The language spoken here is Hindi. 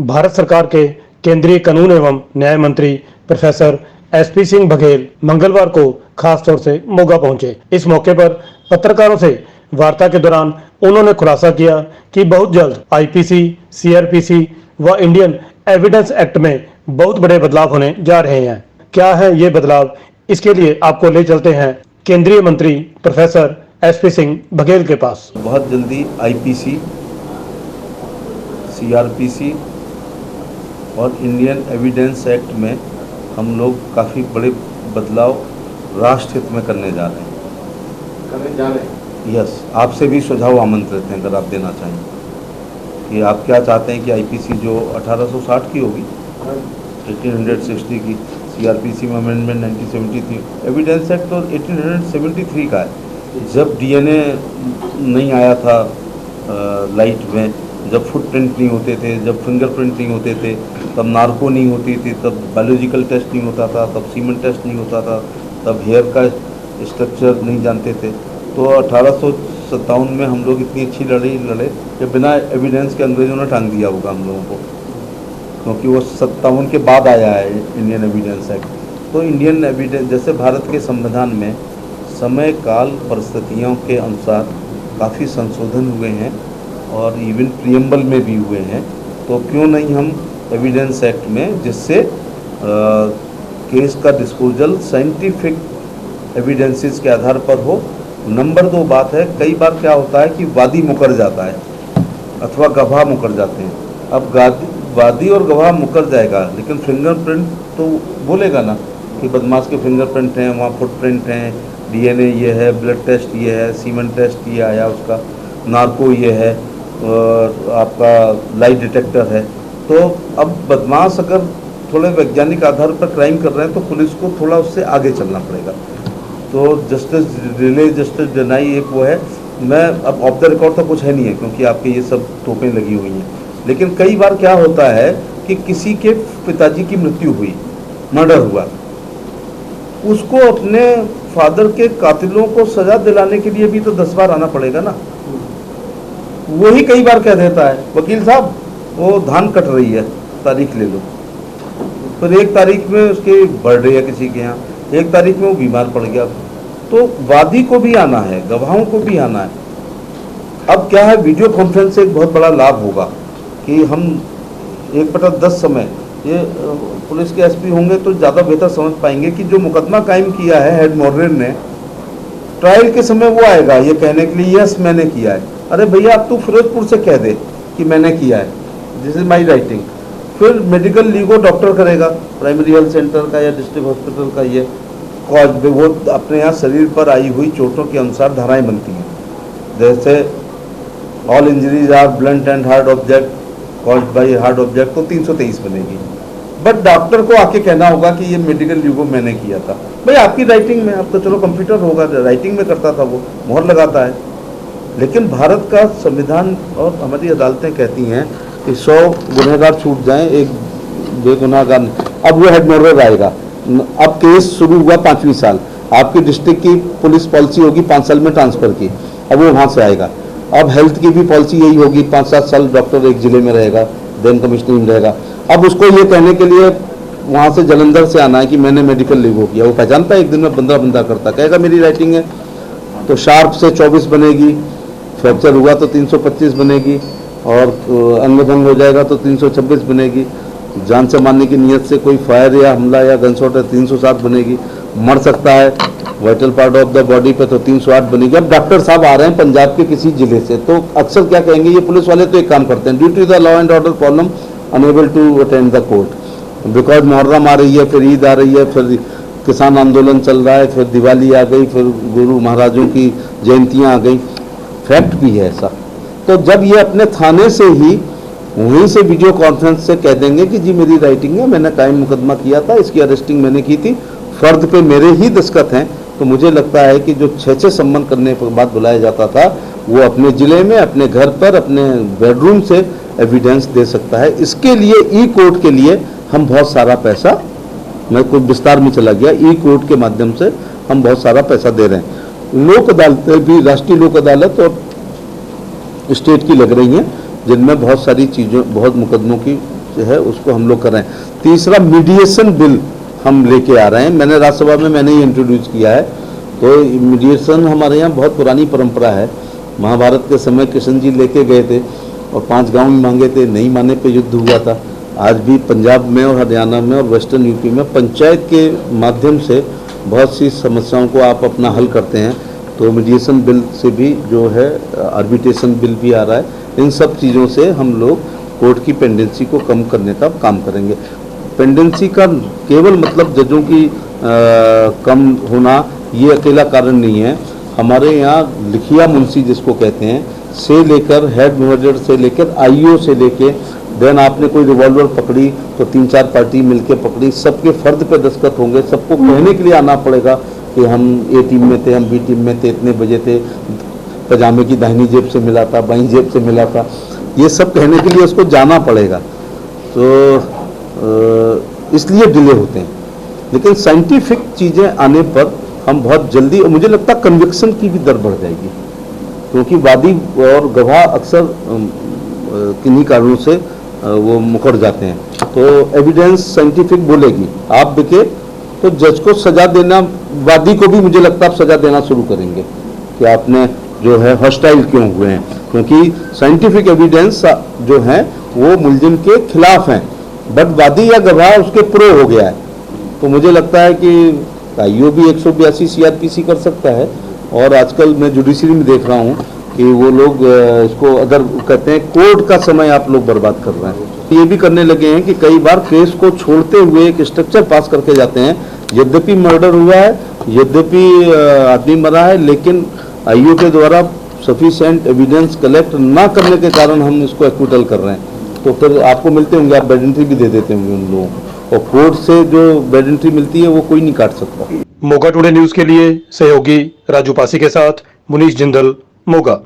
भारत सरकार के केंद्रीय कानून एवं न्याय मंत्री प्रोफेसर एसपी सिंह बघेल मंगलवार को खास तौर से मोगा पहुंचे। इस मौके पर पत्रकारों से वार्ता के दौरान उन्होंने खुलासा किया कि बहुत जल्द आईपीसी, सीआरपीसी व इंडियन एविडेंस एक्ट में बहुत बड़े बदलाव होने जा रहे हैं। क्या है ये बदलाव, इसके लिए आपको ले चलते हैं केंद्रीय मंत्री प्रोफेसर एसपी सिंह बघेल के पास। बहुत जल्दी आईपीसी, सीआरपीसी और इंडियन एविडेंस एक्ट में हम लोग काफ़ी बड़े बदलाव राष्ट्र हित में करने जा रहे हैं। यस, आपसे भी सुझाव आमंत्रित हैं अगर आप देना चाहें कि आप क्या चाहते हैं कि आईपीसी जो 1860 की होगी, 1860 की, सीआरपीसी में अमेंडमेंट 1973, एविडेंस एक्ट तो 1873 का है। जब डीएनए नहीं आया था लाइट में, जब फुटप्रिंट नहीं होते थे, जब फिंगरप्रिंट नहीं होते थे, तब नार्को नहीं होती थी, तब बायोलॉजिकल टेस्ट नहीं होता था, तब सीमेंट टेस्ट नहीं होता था, तब हेयर का स्ट्रक्चर नहीं जानते थे। तो 1857 में हम लोग इतनी अच्छी लड़ाई लड़े कि बिना एविडेंस के अंग्रेजों ने टांग दिया होगा हम लोगों को, क्योंकि वो 57 के बाद आया है इंडियन एविडेंस एक्ट। तो इंडियन एविडेंस, जैसे भारत के संविधान में समय काल परिस्थितियों के अनुसार काफ़ी संशोधन हुए हैं और इवन प्रियम्बल में भी हुए हैं, तो क्यों नहीं हम एविडेंस एक्ट में, जिससे केस का डिस्पोजल साइंटिफिक एविडेंसेस के आधार पर हो। नंबर 2 बात है, कई बार क्या होता है कि वादी मुकर जाता है अथवा गवाह मुकर जाते हैं। अब वादी और गवाह मुकर जाएगा, लेकिन फिंगरप्रिंट तो बोलेगा ना कि बदमाश के फिंगरप्रिंट हैं, वहाँ फुटप्रिंट हैं, डीएनए ये है, ब्लड टेस्ट ये है, सीमेंट टेस्ट ये आया उसका, नार्को ये है, आपका लाइट डिटेक्टर है। तो अब बदमाश अगर थोड़े वैज्ञानिक आधार पर क्राइम कर रहे हैं तो पुलिस को थोड़ा उससे आगे चलना पड़ेगा। तो जस्टिस डिले जस्टिस डिनाई एक वो है। मैं अब ऑफ द रिकॉर्ड तो कुछ है नहीं है, क्योंकि आपके ये सब तोपें लगी हुई हैं, लेकिन कई बार क्या होता है कि किसी के पिताजी की मृत्यु हुई, मर्डर हुआ, उसको अपने फादर के कातिलों को सजा दिलाने के लिए भी तो 10 बार आना पड़ेगा ना। वही कई बार कह देता है, वकील साहब वो धान कट रही है, तारीख ले लो। फिर 1 तारीख में उसकी बर्थडे है किसी के यहाँ, 1 तारीख में वो बीमार पड़ गया, तो वादी को भी आना है, गवाहों को भी आना है। अब क्या है, वीडियो कॉन्फ्रेंस से एक बहुत बड़ा लाभ होगा कि हम 1/10 समय, ये पुलिस के एसपी होंगे तो ज़्यादा बेहतर समझ पाएंगे कि जो मुकदमा कायम किया है हेड मॉडरेन ने, ट्रायल के समय वो आएगा ये कहने के लिए यस मैंने किया है। अरे भैया, अब तू फिरोजपुर से कह दे कि मैंने किया है, दिस इज माई राइटिंग। फिर मेडिकल लीगो डॉक्टर करेगा प्राइमरी हेल्थ सेंटर का या डिस्ट्रिक्ट हॉस्पिटल का, ये कॉज वो अपने यहाँ शरीर पर आई हुई चोटों के अनुसार धाराएं बनती हैं। जैसे all injuries are blunt and hard object caused by hard object, तो 323 बनेगी। बट डॉक्टर को आके कहना होगा कि ये मेडिकल लीगो मैंने किया था। भाई आपकी राइटिंग में, अब तो चलो कंप्यूटर होगा, राइटिंग में करता था वो, मोहर लगाता है। लेकिन भारत का संविधान और हमारी अदालतें कहती हैं कि 100 गुनहगार छूट जाएं, एक बेगुनाहगार। अब वो हेड मर्डर आएगा, अब केस शुरू हुआ 5वीं साल, आपकी डिस्ट्रिक्ट की पुलिस पॉलिसी होगी 5 साल में ट्रांसफ़र की, अब वो वहाँ से आएगा। अब हेल्थ की भी पॉलिसी यही होगी, 5-7 साल डॉक्टर एक जिले में रहेगा, देन कमिश्नरिंग में रहेगा। अब उसको ये कहने के लिए वहाँ से जलंधर से आना है कि मैंने मेडिकल लीगो किया, वो पहचानता है, एक दिन में बंदा करता, कहेगा मेरी राइटिंग है, तो शार्प से 24 बनेगी, फ्रैक्चर हुआ तो 325 बनेगी, और अंग भंग हो जाएगा तो 326 बनेगी, जान से मारने की नीयत से कोई फायर या हमला या गनशॉट है 307 बनेगी, मर सकता है vital part of the body पे तो 308 बनेगी। अब डॉक्टर साहब आ रहे हैं पंजाब के किसी जिले से, तो अक्सर क्या कहेंगे, ये पुलिस वाले तो एक काम करते हैं, due to the law and order problem unable to attend the court, because Muharram आ रही है, फिर ईद आ रही है, फिर किसान आंदोलन चल रहा है, फिर दिवाली आ गई, फिर गुरु महाराजों की जयंतियाँ आ गई। फैक्ट भी है ऐसा। तो जब ये अपने थाने से ही वहीं से वीडियो कॉन्फ्रेंस से कह देंगे कि जी मेरी राइटिंग है, मैंने कायम मुकदमा किया था, इसकी अरेस्टिंग मैंने की थी, फर्द पे मेरे ही दस्तखत हैं, तो मुझे लगता है कि जो 6 संबंध करने के बाद बुलाया जाता था, वो अपने ज़िले में, अपने घर पर, अपने बेडरूम से एविडेंस दे सकता है। इसके लिए ई कोर्ट के लिए हम बहुत सारा पैसा, मैं कोई विस्तार में चला गया, ई कोर्ट के माध्यम से हम बहुत सारा पैसा दे रहे हैं। लोक अदालतें भी, राष्ट्रीय लोक अदालत और स्टेट की लग रही हैं, जिनमें बहुत सारी चीज़ों, बहुत मुकदमों की जो है उसको हम लोग कर रहे हैं। तीसरा मीडिएशन बिल हम लेके आ रहे हैं, मैंने राज्यसभा में मैंने ही इंट्रोड्यूस किया है। तो मीडिएशन हमारे यहाँ बहुत पुरानी परंपरा है। महाभारत के समय कृष्ण जी लेके गए थे और 5 गांव में मांगे थे, नहीं माने पे युद्ध हुआ था। आज भी पंजाब में और हरियाणा में और वेस्टर्न यूपी में पंचायत के माध्यम से बहुत सी समस्याओं को आप अपना हल करते हैं। तो मीडिएशन बिल से भी जो है आर्बिट्रेशन बिल भी आ रहा है। इन सब चीज़ों से हम लोग कोर्ट की पेंडेंसी को कम करने का काम करेंगे। पेंडेंसी का केवल मतलब जजों की कम होना ये अकेला कारण नहीं है। हमारे यहाँ लिखिया मुंशी जिसको कहते हैं से लेकर हेड मर्डर से लेकर आईओ से लेके देन आपने कोई रिवॉल्वर पकड़ी तो 3-4 पार्टी मिलके पकड़ी, सबके फर्द पे दस्तखत होंगे। सबको कहने के लिए आना पड़ेगा कि हम ए टीम में थे, हम बी टीम में थे, इतने बजे थे, पजामे की दाहिनी जेब से मिला था, बाईं जेब से मिला था, ये सब कहने के लिए उसको जाना पड़ेगा। तो इसलिए डिले होते हैं। लेकिन साइंटिफिक चीज़ें आने पर हम बहुत जल्दी, और मुझे लगता है कन्विक्शन की भी दर बढ़ जाएगी, क्योंकि वादी और गवाह अक्सर किन्हीं कारणों से वो मुकर जाते हैं। तो एविडेंस साइंटिफिक बोलेगी, आप बिके तो जज को सजा देना, वादी को भी मुझे लगता है आप सजा देना शुरू करेंगे कि आपने जो है हॉस्टाइल क्यों हुए हैं, क्योंकि साइंटिफिक एविडेंस जो है वो मुलजिम के खिलाफ हैं, बट वादी या गवाह उसके प्रो हो गया है। तो मुझे लगता है कि आईओ भी 182 सीआरपीसी कर सकता है। और आजकल मैं जुडिशरी में देख रहा हूँ कि वो लोग इसको अगर कहते हैं कोर्ट का समय आप लोग बर्बाद कर रहे हैं। ये भी करने लगे हैं कि कई बार केस को छोड़ते हुए एक स्ट्रक्चर पास करके जाते हैं, यद्यपि मर्डर हुआ है, यद्यपि आदमी मरा है, लेकिन आईओ के द्वारा सफिशिएंट एविडेंस कलेक्ट ना करने के कारण हम इसको एक्विटल कर रहे हैं। तो फिर आपको मिलते होंगे, आप बेड एंट्री भी दे देते होंगे उन लोगों को, और कोर्ट से जो बेड एंट्री मिलती है वो कोई नहीं काट सकता। मोगा टुडे न्यूज के लिए सहयोगी राजू पासी के साथ मुनीश जिंदल, मोगा।